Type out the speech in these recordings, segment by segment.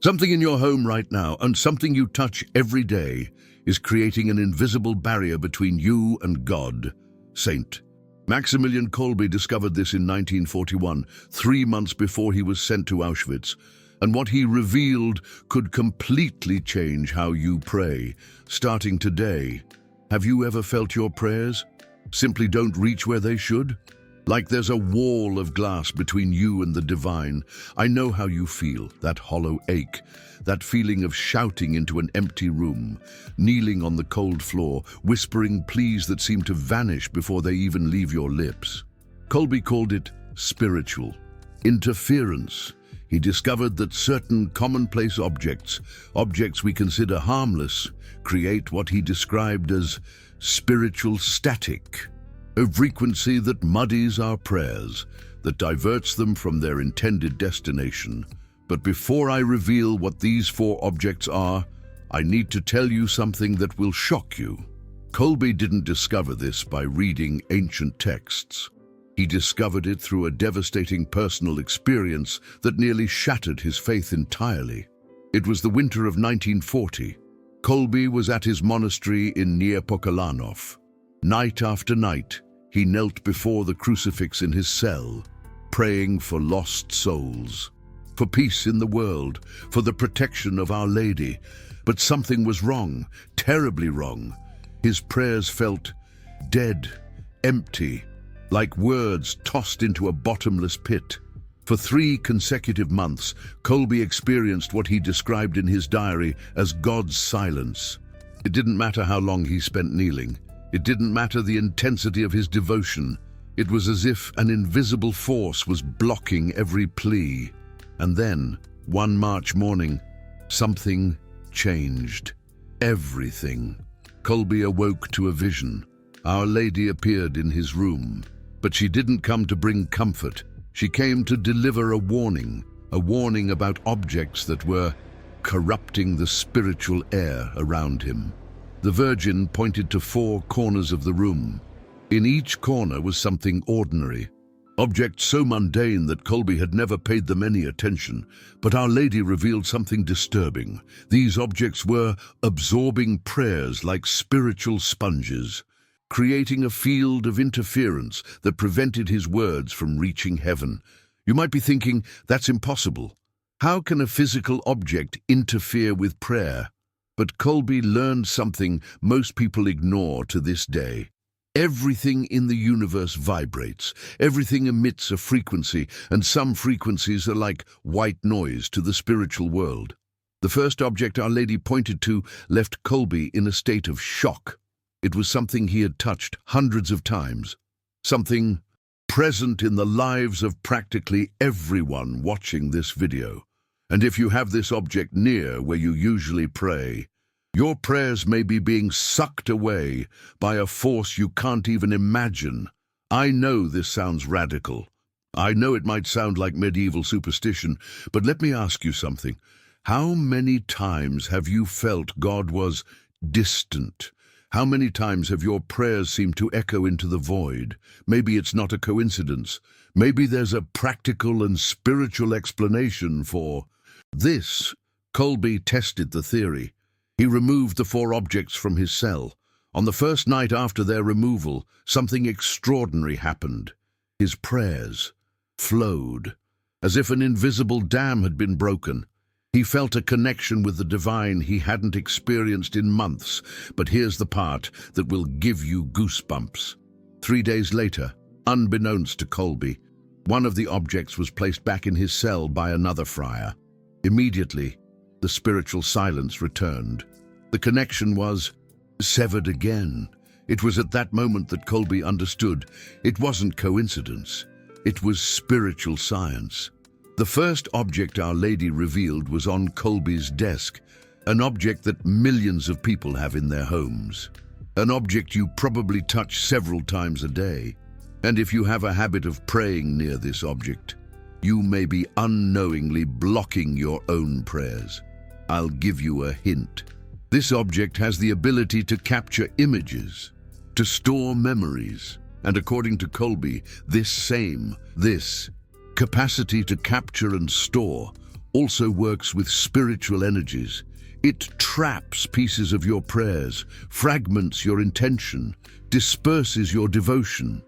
Something in your home right now, and something you touch every day, is creating an invisible barrier between you and God. Saint Maximilian Kolbe discovered this in 1941, 3 months before he was sent to Auschwitz, and what he revealed could completely change how you pray, starting today. Have you ever felt your prayers simply don't reach where they should? Like there's a wall of glass between you and the divine. I know how you feel, that hollow ache, that feeling of shouting into an empty room, kneeling on the cold floor, whispering pleas that seem to vanish before they even leave your lips. Kolbe called it spiritual interference. He discovered that certain commonplace objects we consider harmless, create what he described as spiritual static. A frequency that muddies our prayers, that diverts them from their intended destination. But before I reveal what these 4 objects are, I need to tell you something that will shock you. Kolbe didn't discover this by reading ancient texts. He discovered it through a devastating personal experience that nearly shattered his faith entirely. It was the winter of 1940. Kolbe was at his monastery in Niepokalanów. Night after night, he knelt before the crucifix in his cell, praying for lost souls, for peace in the world, for the protection of Our Lady. But something was wrong, terribly wrong. His prayers felt dead, empty, like words tossed into a bottomless pit. For 3 consecutive months, Kolbe experienced what he described in his diary as God's silence. It didn't matter how long he spent kneeling. It didn't matter the intensity of his devotion. It was as if an invisible force was blocking every plea. And then, one March morning, something changed. Everything. Kolbe awoke to a vision. Our Lady appeared in his room. But she didn't come to bring comfort. She came to deliver a warning about objects that were corrupting the spiritual air around him. The Virgin pointed to 4 corners of the room. In each corner was something ordinary, objects so mundane that Kolbe had never paid them any attention. But Our Lady revealed something disturbing. These objects were absorbing prayers like spiritual sponges, creating a field of interference that prevented his words from reaching heaven. You might be thinking, that's impossible. How can a physical object interfere with prayer? But Kolbe learned something most people ignore to this day. Everything in the universe vibrates. Everything emits a frequency, and some frequencies are like white noise to the spiritual world. The first object Our Lady pointed to left Kolbe in a state of shock. It was something he had touched hundreds of times. Something present in the lives of practically everyone watching this video. And if you have this object near where you usually pray, your prayers may be being sucked away by a force you can't even imagine. I know this sounds radical. I know it might sound like medieval superstition, but let me ask you something. How many times have you felt God was distant? How many times have your prayers seemed to echo into the void? Maybe it's not a coincidence. Maybe there's a practical and spiritual explanation for this. Kolbe tested the theory. He removed the 4 objects from his cell. On the first night after their removal, something extraordinary happened. His prayers flowed, as if an invisible dam had been broken. He felt a connection with the divine he hadn't experienced in months. But here's the part that will give you goosebumps. 3 days later, unbeknownst to Kolbe, one of the objects was placed back in his cell by another friar. Immediately, the spiritual silence returned. The connection was severed again. It was at that moment that Kolbe understood it wasn't coincidence. It was spiritual science. The first object Our Lady revealed was on Kolbe's desk, an object that millions of people have in their homes. An object you probably touch several times a day. And if you have a habit of praying near this object, you may be unknowingly blocking your own prayers. I'll give you a hint. This object has the ability to capture images, to store memories, and according to Kolbe, this capacity to capture and store also works with spiritual energies. It traps pieces of your prayers, fragments your intention, disperses your devotion.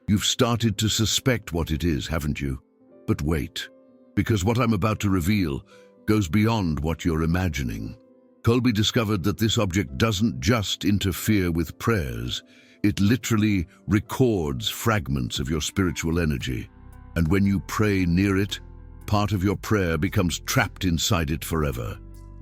You've started to suspect what it is, haven't you? But wait, because what I'm about to reveal goes beyond what you're imagining. Kolbe discovered that this object doesn't just interfere with prayers, it literally records fragments of your spiritual energy. And when you pray near it, part of your prayer becomes trapped inside it forever.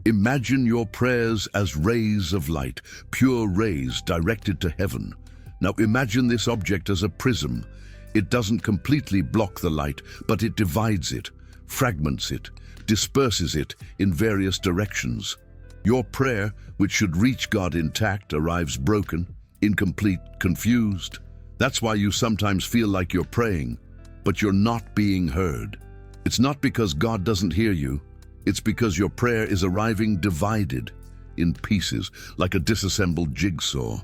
Imagine your prayers as rays of light, pure rays directed to heaven. Now imagine this object as a prism. It doesn't completely block the light, but it divides it, fragments it, disperses it in various directions. Your prayer, which should reach God intact, arrives broken, incomplete, confused. That's why you sometimes feel like you're praying, but you're not being heard. It's not because God doesn't hear you. It's because your prayer is arriving divided in pieces, like a disassembled jigsaw.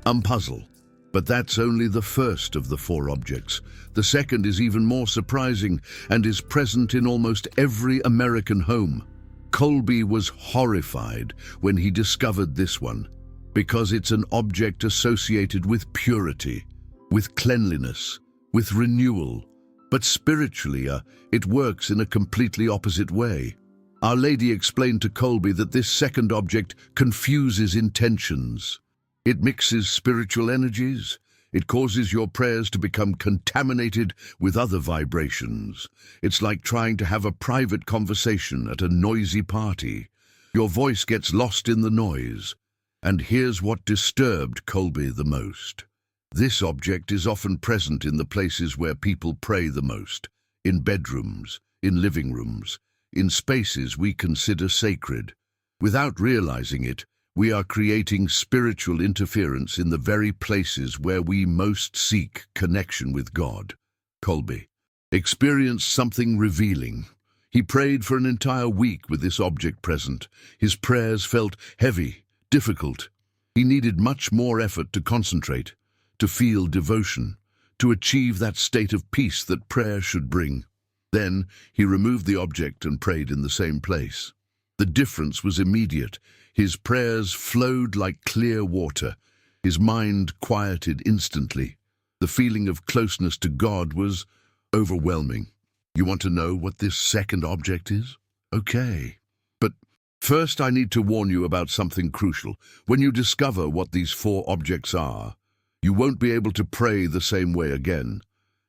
I'm puzzled, but that's only the first of the 4 objects. The second is even more surprising and is present in almost every American home. Kolbe was horrified when he discovered this one, because it's an object associated with purity, with cleanliness, with renewal. But spiritually, it works in a completely opposite way. Our Lady explained to Kolbe that this second object confuses intentions. It mixes spiritual energies. It causes your prayers to become contaminated with other vibrations. It's like trying to have a private conversation at a noisy party. Your voice gets lost in the noise. And here's what disturbed Kolbe the most. This object is often present in the places where people pray the most, in bedrooms, in living rooms, in spaces we consider sacred. Without realizing it, we are creating spiritual interference in the very places where we most seek connection with God. Kolbe experienced something revealing. He prayed for an entire week with this object present. His prayers felt heavy, difficult. He needed much more effort to concentrate, to feel devotion, to achieve that state of peace that prayer should bring. Then he removed the object and prayed in the same place. The difference was immediate. His prayers flowed like clear water. His mind quieted instantly. The feeling of closeness to God was overwhelming. You want to know what this second object is? Okay. But first I need to warn you about something crucial. When you discover what these 4 objects are, you won't be able to pray the same way again.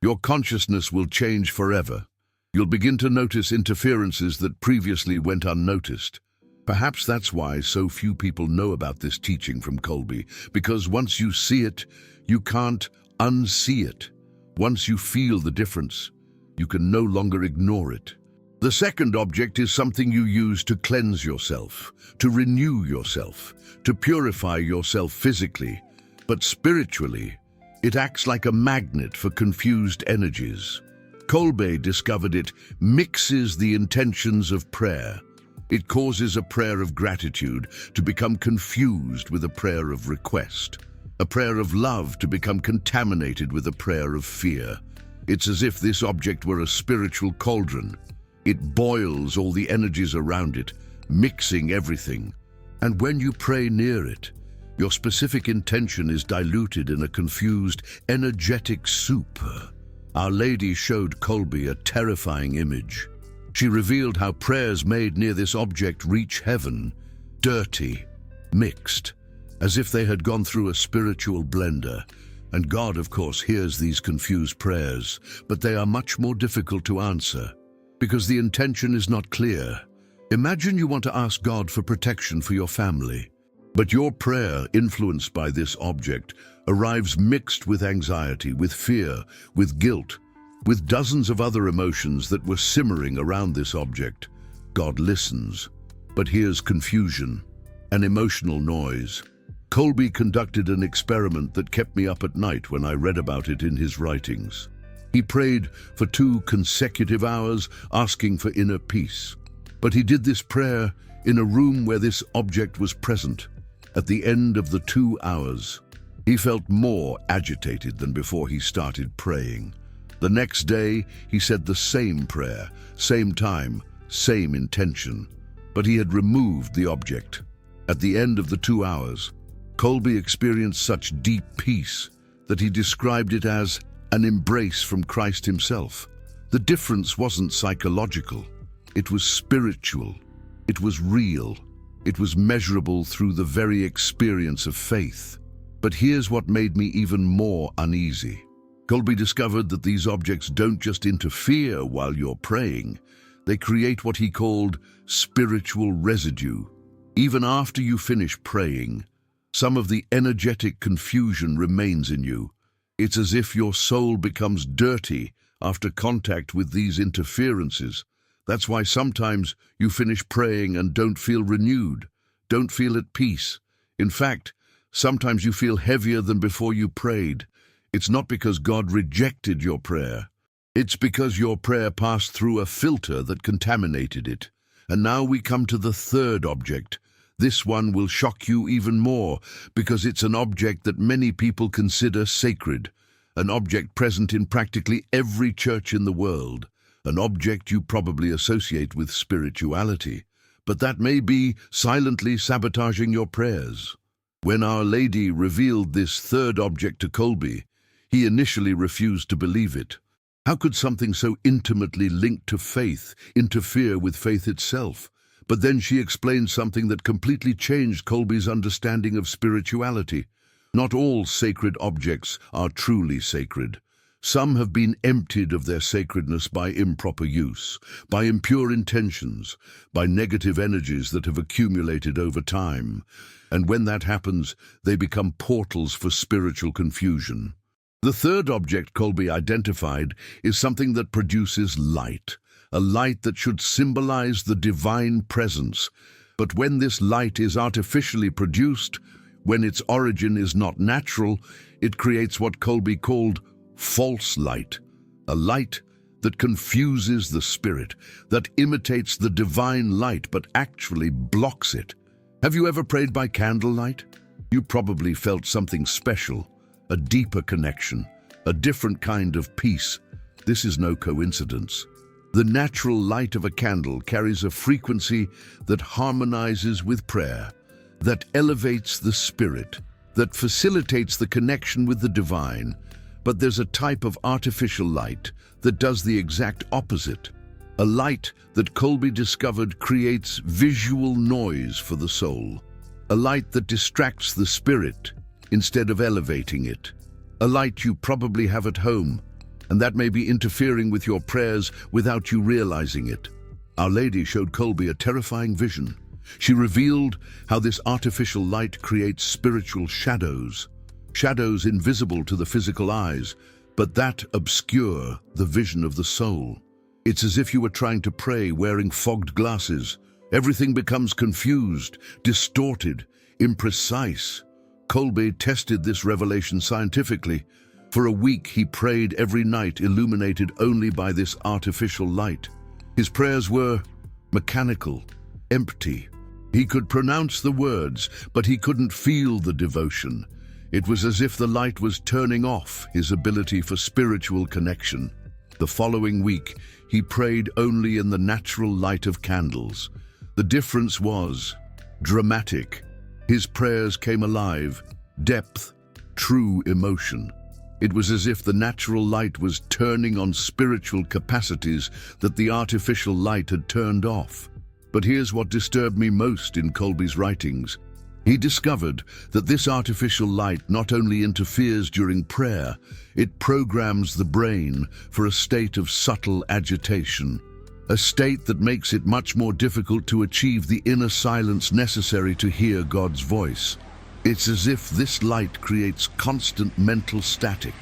Your consciousness will change forever. You'll begin to notice interferences that previously went unnoticed. Perhaps that's why so few people know about this teaching from Kolbe, because once you see it, you can't unsee it. Once you feel the difference, you can no longer ignore it. The second object is something you use to cleanse yourself, to renew yourself, to purify yourself physically, but spiritually, it acts like a magnet for confused energies. Kolbe discovered it mixes the intentions of prayer. It causes a prayer of gratitude to become confused with a prayer of request, a prayer of love to become contaminated with a prayer of fear. It's as if this object were a spiritual cauldron. It boils all the energies around it, mixing everything. And when you pray near it, your specific intention is diluted in a confused, energetic soup. Our Lady showed Kolbe a terrifying image. She revealed how prayers made near this object reach heaven, dirty, mixed, as if they had gone through a spiritual blender. And God, of course, hears these confused prayers, but they are much more difficult to answer, because the intention is not clear. Imagine you want to ask God for protection for your family, but your prayer, influenced by this object, arrives mixed with anxiety, with fear, with guilt, with dozens of other emotions that were simmering around this object. God listens, but hears confusion, an emotional noise. Kolbe conducted an experiment that kept me up at night when I read about it in his writings. He prayed for 2 consecutive hours, asking for inner peace. But he did this prayer in a room where this object was present. At the end of the 2 hours, he felt more agitated than before he started praying. The next day, he said the same prayer, same time, same intention, but he had removed the object. At the end of the 2 hours, Kolbe experienced such deep peace that he described it as an embrace from Christ himself. The difference wasn't psychological. It was spiritual. It was real. It was measurable through the very experience of faith. But here's what made me even more uneasy. Kolbe discovered that these objects don't just interfere while you're praying. They create what he called spiritual residue. Even after you finish praying, some of the energetic confusion remains in you. It's as if your soul becomes dirty after contact with these interferences. That's why sometimes you finish praying and don't feel renewed, don't feel at peace. In fact, sometimes you feel heavier than before you prayed. It's not because God rejected your prayer. It's because your prayer passed through a filter that contaminated it. And now we come to the third object. This one will shock you even more because it's an object that many people consider sacred, an object present in practically every church in the world, an object you probably associate with spirituality, but that may be silently sabotaging your prayers. When Our Lady revealed this third object to Kolbe, he initially refused to believe it. How could something so intimately linked to faith interfere with faith itself? But then she explained something that completely changed Kolbe's understanding of spirituality. Not all sacred objects are truly sacred. Some have been emptied of their sacredness by improper use, by impure intentions, by negative energies that have accumulated over time. And when that happens, they become portals for spiritual confusion. The third object Kolbe identified is something that produces light, a light that should symbolize the divine presence. But when this light is artificially produced, when its origin is not natural, it creates what Kolbe called false light, a light that confuses the spirit, that imitates the divine light but actually blocks it. Have you ever prayed by candlelight? You probably felt something special, a deeper connection, a different kind of peace. This is no coincidence. The natural light of a candle carries a frequency that harmonizes with prayer, that elevates the spirit, that facilitates the connection with the divine. But there's a type of artificial light that does the exact opposite. A light that Kolbe discovered creates visual noise for the soul. A light that distracts the spirit instead of elevating it. A light you probably have at home, and that may be interfering with your prayers without you realizing it. Our Lady showed Kolbe a terrifying vision. She revealed how this artificial light creates spiritual shadows. Shadows invisible to the physical eyes, but that obscure the vision of the soul. It's as if you were trying to pray wearing fogged glasses. Everything becomes confused, distorted, imprecise. Kolbe tested this revelation scientifically. For a week he prayed every night, illuminated only by this artificial light. His prayers were mechanical, empty. He could pronounce the words, but he couldn't feel the devotion. It was as if the light was turning off his ability for spiritual connection. The following week, he prayed only in the natural light of candles. The difference was dramatic. His prayers came alive, depth, true emotion. It was as if the natural light was turning on spiritual capacities that the artificial light had turned off. But here's what disturbed me most in Kolbe's writings. He discovered that this artificial light not only interferes during prayer, it programs the brain for a state of subtle agitation, a state that makes it much more difficult to achieve the inner silence necessary to hear God's voice. It's as if this light creates constant mental static,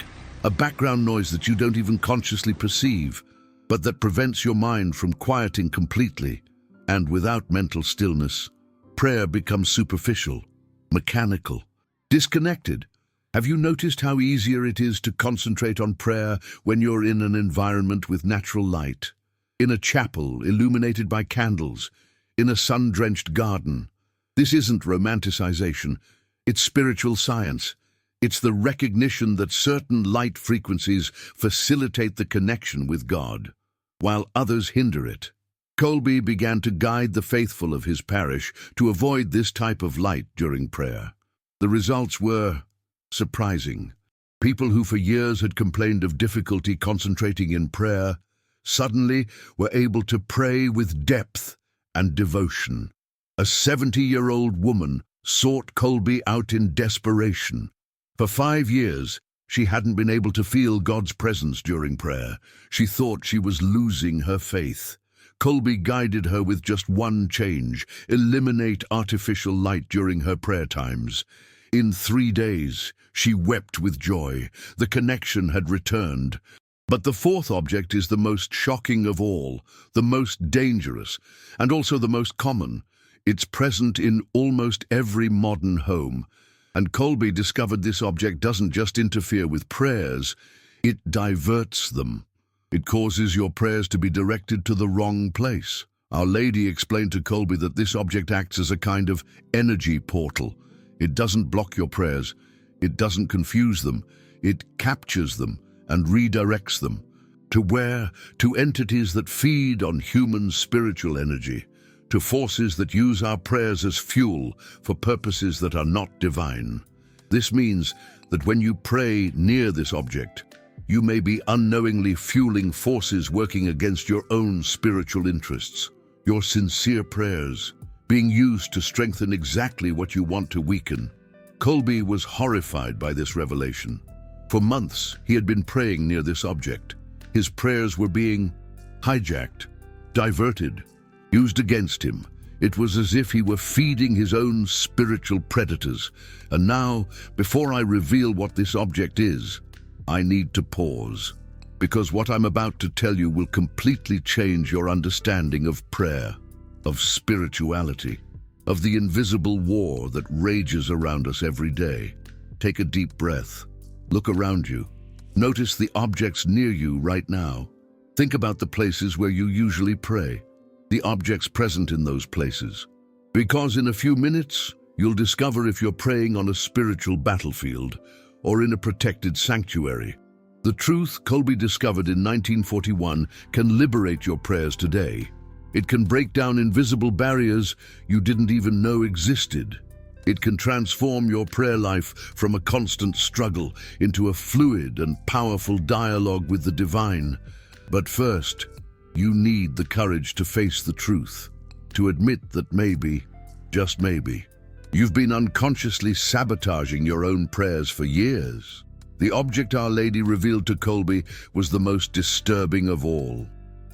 a background noise that you don't even consciously perceive, but that prevents your mind from quieting completely. And without mental stillness, prayer becomes superficial, mechanical, disconnected. Have you noticed how easier it is to concentrate on prayer when you're in an environment with natural light? In a chapel illuminated by candles, in a sun-drenched garden. This isn't romanticization, it's spiritual science. It's the recognition that certain light frequencies facilitate the connection with God, while others hinder it. Kolbe began to guide the faithful of his parish to avoid this type of light during prayer. The results were surprising. People who for years had complained of difficulty concentrating in prayer suddenly were able to pray with depth and devotion. A 70-year-old woman sought Kolbe out in desperation. For 5 years, she hadn't been able to feel God's presence during prayer. She thought she was losing her faith. Kolbe guided her with just one change: eliminate artificial light during her prayer times. In 3 days, she wept with joy. The connection had returned. But the fourth object is the most shocking of all, the most dangerous, and also the most common. It's present in almost every modern home. And Kolbe discovered this object doesn't just interfere with prayers, it diverts them. It causes your prayers to be directed to the wrong place. Our Lady explained to Kolbe that this object acts as a kind of energy portal. It doesn't block your prayers. It doesn't confuse them. It captures them and redirects them. To where? To entities that feed on human spiritual energy, to forces that use our prayers as fuel for purposes that are not divine. This means that when you pray near this object, you may be unknowingly fueling forces working against your own spiritual interests. Your sincere prayers being used to strengthen exactly what you want to weaken. Kolbe was horrified by this revelation. For months, he had been praying near this object. His prayers were being hijacked, diverted, used against him. It was as if he were feeding his own spiritual predators. And now, before I reveal what this object is, I need to pause, because what I'm about to tell you will completely change your understanding of prayer, of spirituality, of the invisible war that rages around us every day. Take a deep breath. Look around you. Notice the objects near you right now. Think about the places where you usually pray, the objects present in those places. Because in a few minutes, you'll discover if you're praying on a spiritual battlefield or in a protected sanctuary. The truth Kolbe discovered in 1941 can liberate your prayers today. It can break down invisible barriers you didn't even know existed. It can transform your prayer life from a constant struggle into a fluid and powerful dialogue with the divine. But first, you need the courage to face the truth, to admit that maybe, just maybe, you've been unconsciously sabotaging your own prayers for years. The object Our Lady revealed to Kolbe was the most disturbing of all.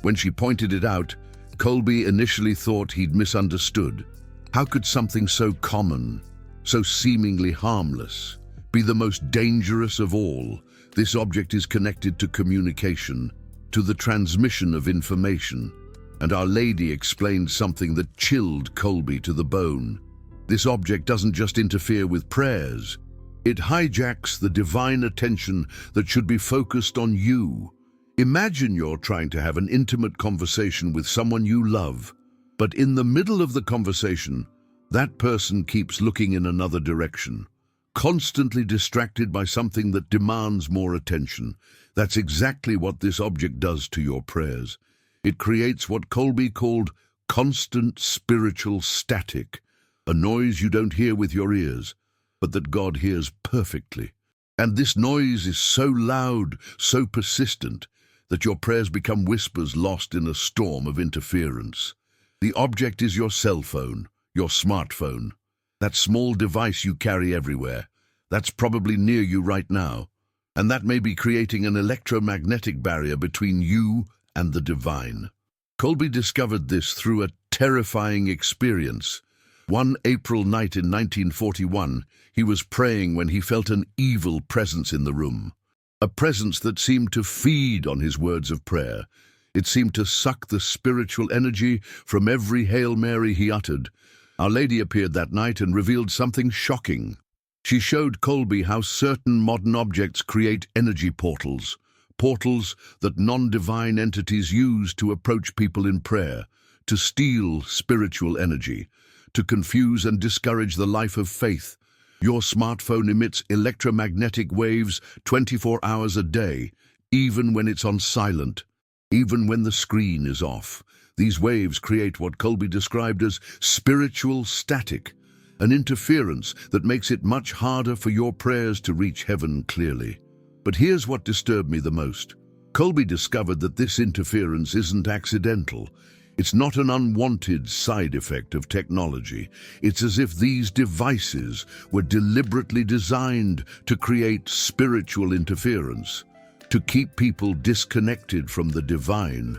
When she pointed it out, Kolbe initially thought he'd misunderstood. How could something so common, so seemingly harmless, be the most dangerous of all? This object is connected to communication, to the transmission of information. And Our Lady explained something that chilled Kolbe to the bone. This object doesn't just interfere with prayers. It hijacks the divine attention that should be focused on you. Imagine you're trying to have an intimate conversation with someone you love, but in the middle of the conversation, that person keeps looking in another direction, constantly distracted by something that demands more attention. That's exactly what this object does to your prayers. It creates what Kolbe called constant spiritual static, a noise you don't hear with your ears, but that God hears perfectly. And this noise is so loud, so persistent, that your prayers become whispers lost in a storm of interference. The object is your cell phone, your smartphone, that small device you carry everywhere. That's probably near you right now, and that may be creating an electromagnetic barrier between you and the divine. Kolbe discovered this through a terrifying experience. One April night in 1941, he was praying when he felt an evil presence in the room. A presence that seemed to feed on his words of prayer. It seemed to suck the spiritual energy from every Hail Mary he uttered. Our Lady appeared that night and revealed something shocking. She showed Kolbe how certain modern objects create energy portals, portals that non-divine entities use to approach people in prayer, to steal spiritual energy, to confuse and discourage the life of faith. Your smartphone emits electromagnetic waves 24 hours a day, even when it's on silent, even when the screen is off. These waves create what Kolbe described as spiritual static, an interference that makes it much harder for your prayers to reach heaven clearly. But here's what disturbed me the most. Kolbe discovered that this interference isn't accidental. It's not an unwanted side effect of technology. It's as if these devices were deliberately designed to create spiritual interference, to keep people disconnected from the divine.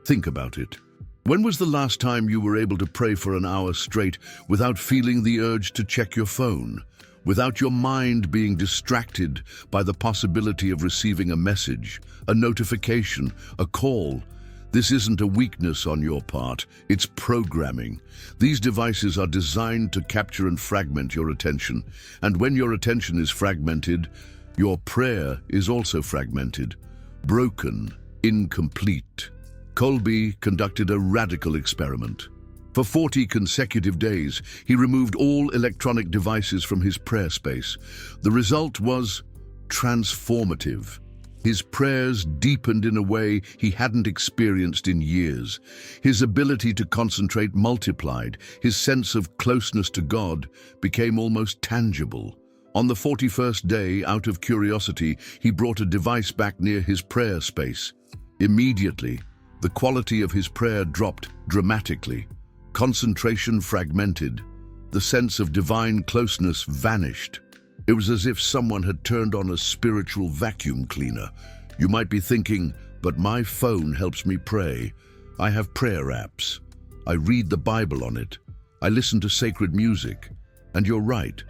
Think about it. When was the last time you were able to pray for an hour straight without feeling the urge to check your phone, without your mind being distracted by the possibility of receiving a message, a notification, a call? This isn't a weakness on your part, it's programming. These devices are designed to capture and fragment your attention, and when your attention is fragmented, your prayer is also fragmented, broken, incomplete. Kolbe conducted a radical experiment. For 40 consecutive days, he removed all electronic devices from his prayer space. The result was transformative. His prayers deepened in a way he hadn't experienced in years. His ability to concentrate multiplied. His sense of closeness to God became almost tangible. On the 41st day, out of curiosity, he brought a device back near his prayer space. Immediately, the quality of his prayer dropped dramatically. Concentration fragmented. The sense of divine closeness vanished. It was as if someone had turned on a spiritual vacuum cleaner. You might be thinking, but my phone helps me pray. I have prayer apps. I read the Bible on it. I listen to sacred music. And you're right,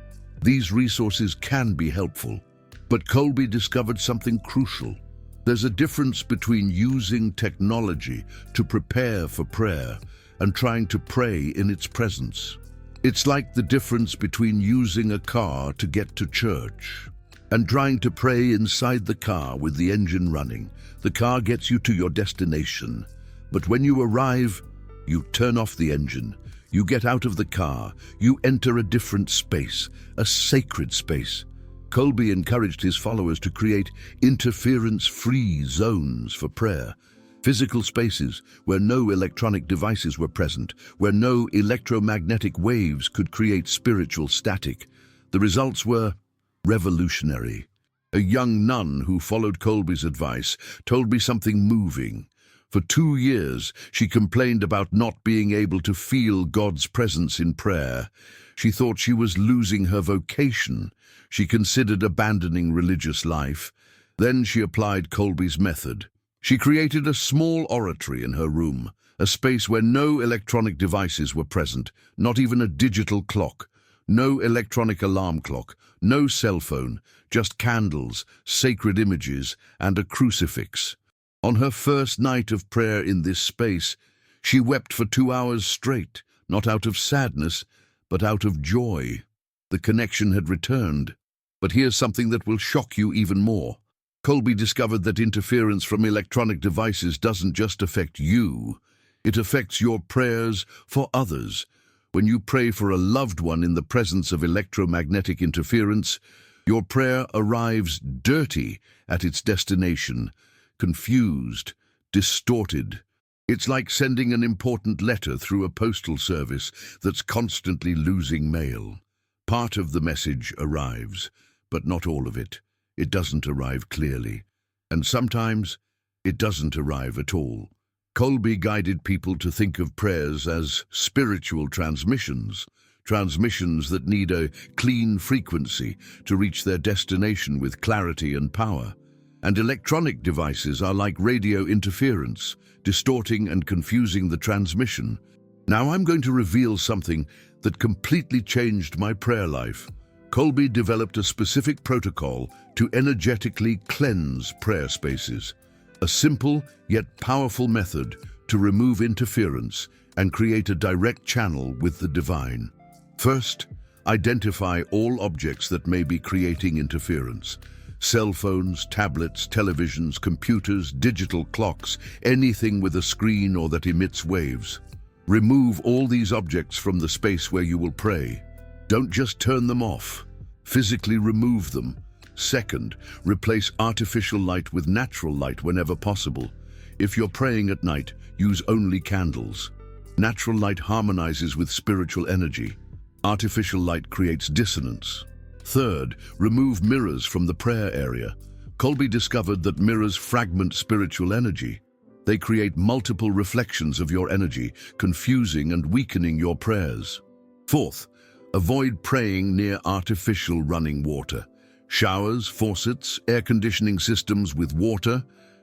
these resources can be helpful. But Kolbe discovered something crucial. There's a difference between using technology to prepare for prayer and trying to pray in its presence. It's like the difference between using a car to get to church and trying to pray inside the car with the engine running. The car gets you to your destination, but when you arrive, you turn off the engine, you get out of the car, you enter a different space, a sacred space. Kolbe encouraged his followers to create interference-free zones for prayer. Physical spaces where no electronic devices were present, where no electromagnetic waves could create spiritual static. The results were revolutionary. A young nun who followed Kolbe's advice told me something moving. For 2 years, she complained about not being able to feel God's presence in prayer. She thought she was losing her vocation. She considered abandoning religious life. Then she applied Kolbe's method. She created a small oratory in her room, a space where no electronic devices were present, not even a digital clock, no electronic alarm clock, no cell phone, just candles, sacred images, and a crucifix. On her first night of prayer in this space, she wept for 2 hours straight, not out of sadness, but out of joy. The connection had returned. But here's something that will shock you even more. Kolbe discovered that interference from electronic devices doesn't just affect you, it affects your prayers for others. When you pray for a loved one in the presence of electromagnetic interference, your prayer arrives dirty at its destination, confused, distorted. It's like sending an important letter through a postal service that's constantly losing mail. Part of the message arrives, but not all of it. It doesn't arrive clearly, and sometimes it doesn't arrive at all. Kolbe guided people to think of prayers as spiritual transmissions that need a clean frequency to reach their destination with clarity and power. And electronic devices are like radio interference, distorting and confusing the transmission. Now I'm going to reveal something that completely changed my prayer life. Kolbe developed a specific protocol to energetically cleanse prayer spaces, a simple yet powerful method to remove interference and create a direct channel with the divine. First, identify all objects that may be creating interference. Cell phones, tablets, televisions, computers, digital clocks, anything with a screen or that emits waves. Remove all these objects from the space where you will pray. Don't just turn them off. Physically remove them. Second, replace artificial light with natural light whenever possible. If you're praying at night, use only candles. Natural light harmonizes with spiritual energy. Artificial light creates dissonance. Third, remove mirrors from the prayer area. Kolbe discovered that mirrors fragment spiritual energy. They create multiple reflections of your energy, confusing and weakening your prayers. Fourth, avoid praying near artificial running water. Showers, faucets, air conditioning systems with water,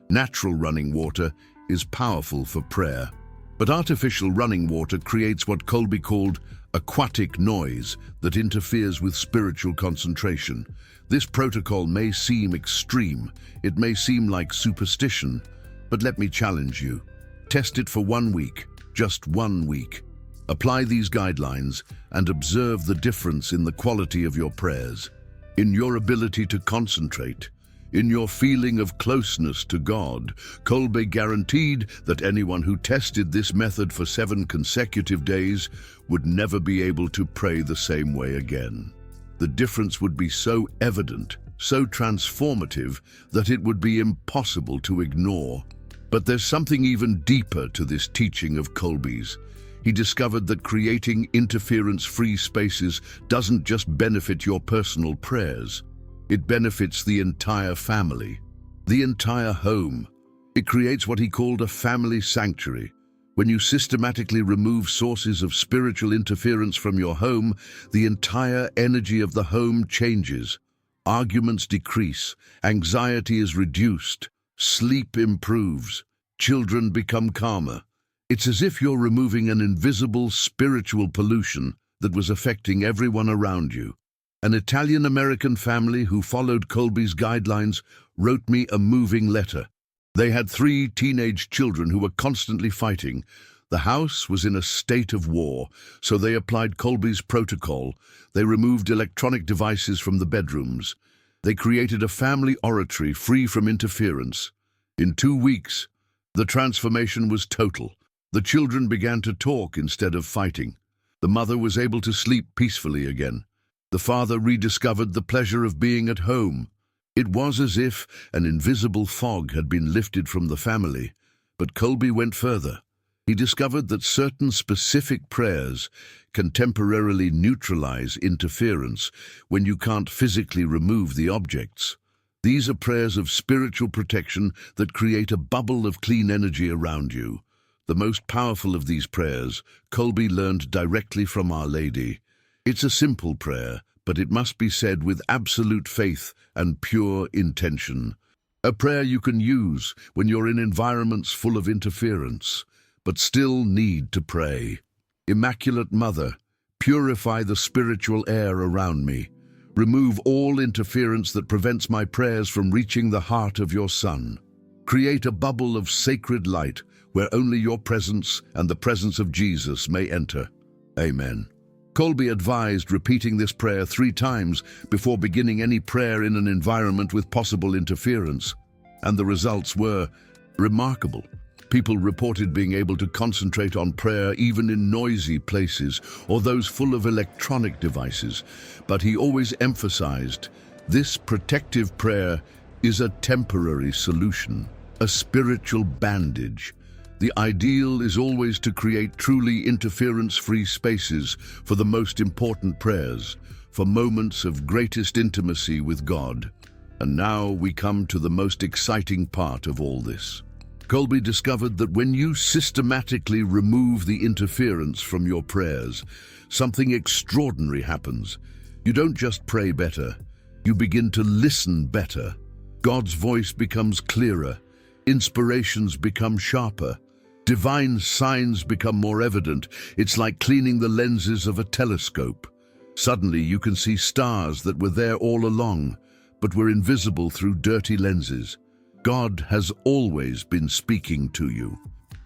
natural running water is powerful for prayer. But artificial running water creates what Kolbe called aquatic noise that interferes with spiritual concentration. This protocol may seem extreme, it may seem like superstition, but let me challenge you. Test it for 1 week, just 1 week. Apply these guidelines and observe the difference in the quality of your prayers, in your ability to concentrate, in your feeling of closeness to God. Kolbe guaranteed that anyone who tested this method for 7 consecutive days would never be able to pray the same way again. The difference would be so evident, so transformative, that it would be impossible to ignore. But there's something even deeper to this teaching of Kolbe's. He discovered that creating interference-free spaces doesn't just benefit your personal prayers. It benefits the entire family, the entire home. It creates what he called a family sanctuary. When you systematically remove sources of spiritual interference from your home, the entire energy of the home changes. Arguments decrease, anxiety is reduced, sleep improves, children become calmer. It's as if you're removing an invisible spiritual pollution that was affecting everyone around you. An Italian-American family who followed Kolbe's guidelines wrote me a moving letter. They had 3 teenage children who were constantly fighting. The house was in a state of war, so they applied Kolbe's protocol. They removed electronic devices from the bedrooms. They created a family oratory free from interference. In 2 weeks, the transformation was total. The children began to talk instead of fighting. The mother was able to sleep peacefully again. The father rediscovered the pleasure of being at home. It was as if an invisible fog had been lifted from the family. But Kolbe went further. He discovered that certain specific prayers can temporarily neutralize interference when you can't physically remove the objects. These are prayers of spiritual protection that create a bubble of clean energy around you. The most powerful of these prayers, Kolbe learned directly from Our Lady. It's a simple prayer, but it must be said with absolute faith and pure intention. A prayer you can use when you're in environments full of interference, but still need to pray. Immaculate Mother, purify the spiritual air around me. Remove all interference that prevents my prayers from reaching the heart of your Son. Create a bubble of sacred light where only your presence and the presence of Jesus may enter. Amen. Kolbe advised repeating this prayer 3 times before beginning any prayer in an environment with possible interference, and the results were remarkable. People reported being able to concentrate on prayer even in noisy places or those full of electronic devices, but he always emphasized this protective prayer is a temporary solution, a spiritual bandage. The ideal is always to create truly interference-free spaces for the most important prayers, for moments of greatest intimacy with God. And now we come to the most exciting part of all this. Kolbe discovered that when you systematically remove the interference from your prayers, something extraordinary happens. You don't just pray better, you begin to listen better. God's voice becomes clearer, inspirations become sharper, divine signs become more evident. It's like cleaning the lenses of a telescope. Suddenly you can see stars that were there all along, but were invisible through dirty lenses. God has always been speaking to you,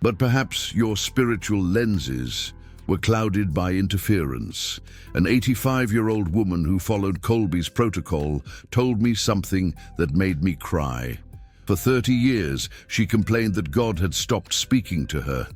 but perhaps your spiritual lenses were clouded by interference. An 85-year-old woman who followed Kolbe's protocol told me something that made me cry. For 30 years, she complained that God had stopped speaking to her,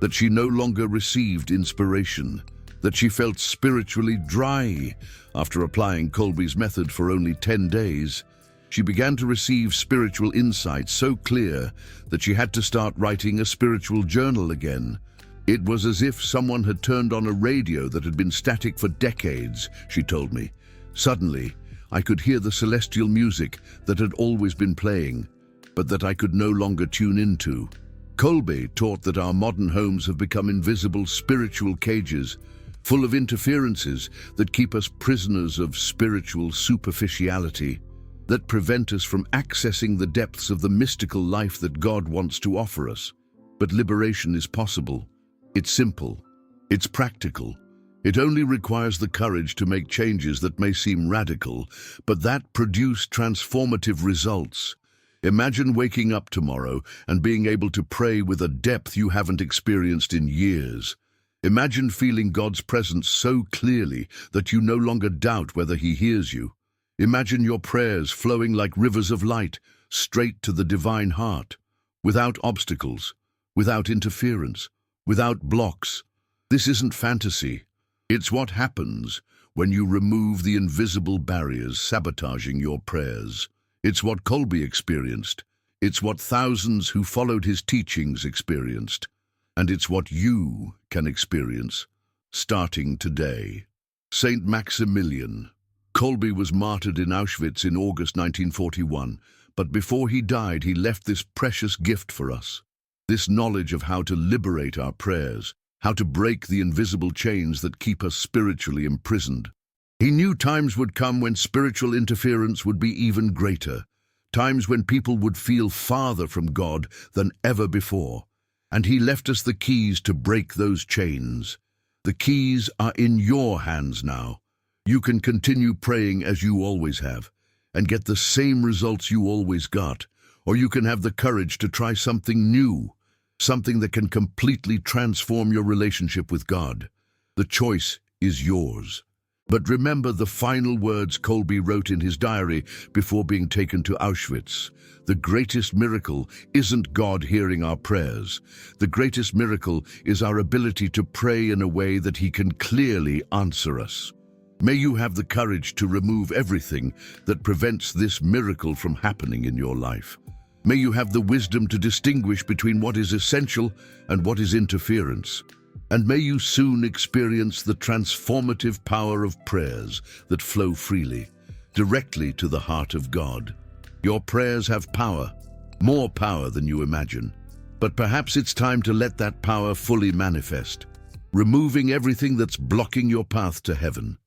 that she no longer received inspiration, that she felt spiritually dry. After applying Kolbe's method for only 10 days, She began to receive spiritual insight so clear that she had to start writing a spiritual journal again. It was as if someone had turned on a radio that had been static for decades, she told me. Suddenly, I could hear the celestial music that had always been playing, but that I could no longer tune into. Kolbe taught that our modern homes have become invisible spiritual cages, full of interferences that keep us prisoners of spiritual superficiality, that prevent us from accessing the depths of the mystical life that God wants to offer us. But liberation is possible. It's simple. It's practical. It only requires the courage to make changes that may seem radical, but that produce transformative results. Imagine waking up tomorrow and being able to pray with a depth you haven't experienced in years. Imagine feeling God's presence so clearly that you no longer doubt whether He hears you. Imagine your prayers flowing like rivers of light, straight to the divine heart, without obstacles, without interference, without blocks. This isn't fantasy. It's what happens when you remove the invisible barriers sabotaging your prayers. It's what Kolbe experienced. It's what thousands who followed his teachings experienced. And it's what you can experience, starting today. Saint Maximilian Kolbe was martyred in Auschwitz in August 1941, but before he died, he left this precious gift for us. This knowledge of how to liberate our prayers, how to break the invisible chains that keep us spiritually imprisoned. He knew times would come when spiritual interference would be even greater, times when people would feel farther from God than ever before. And he left us the keys to break those chains. The keys are in your hands now. You can continue praying as you always have, and get the same results you always got, or you can have the courage to try something new, something that can completely transform your relationship with God. The choice is yours. But remember the final words Kolbe wrote in his diary before being taken to Auschwitz. The greatest miracle isn't God hearing our prayers. The greatest miracle is our ability to pray in a way that He can clearly answer us. May you have the courage to remove everything that prevents this miracle from happening in your life. May you have the wisdom to distinguish between what is essential and what is interference. And may you soon experience the transformative power of prayers that flow freely, directly to the heart of God. Your prayers have power, more power than you imagine. But perhaps it's time to let that power fully manifest, removing everything that's blocking your path to heaven.